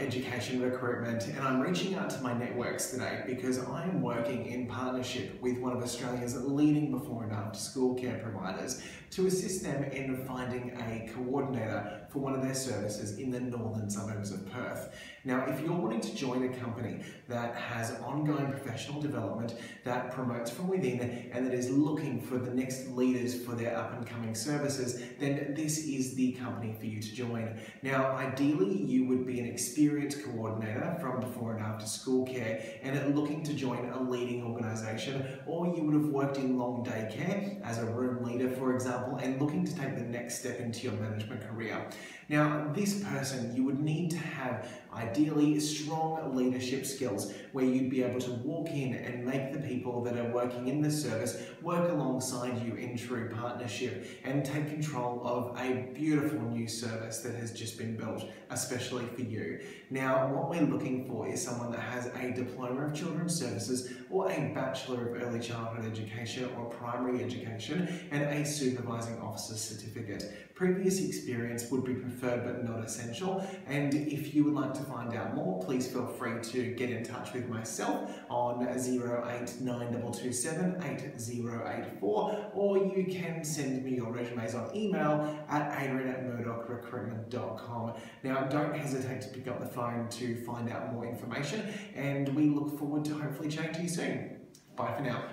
education recruitment, and I'm reaching out to my networks today because I am working in partnership with one of Australia's leading before and after school care providers to assist them in finding a coordinator for one of their services in the northern suburbs of Perth. Now, if you're wanting to join a company that has ongoing professional development, that promotes from within, and that is looking for the next leaders for their up and coming services, then this is the company for you to join. Now, ideally, you would be an experienced coordinator from before and after school care and looking to join a leading organisation, or you would have worked in long day care as a room leader, for example, and looking to take the next step into your management career. Now, this person, you would need to have ideally strong leadership skills where you'd be able to walk in and make the people that are working in the service work alongside you in true partnership and take control of a beautiful new service that has just been built, especially for you. Now, what we're looking for is someone that has a Diploma of Children's Services or a Bachelor of Early Childhood Education or Primary Education and a Supervising Officer's Certificate. Previous experience would be preferred but not essential, and if you would like to find out more, please feel free to get in touch with myself on 089227 8084, or you can send me your resumes on email at adrian@murdochrecruitment.com. Now, don't hesitate to pick up the phone to find out more information, and we look forward to hopefully chatting to you soon. Bye for now.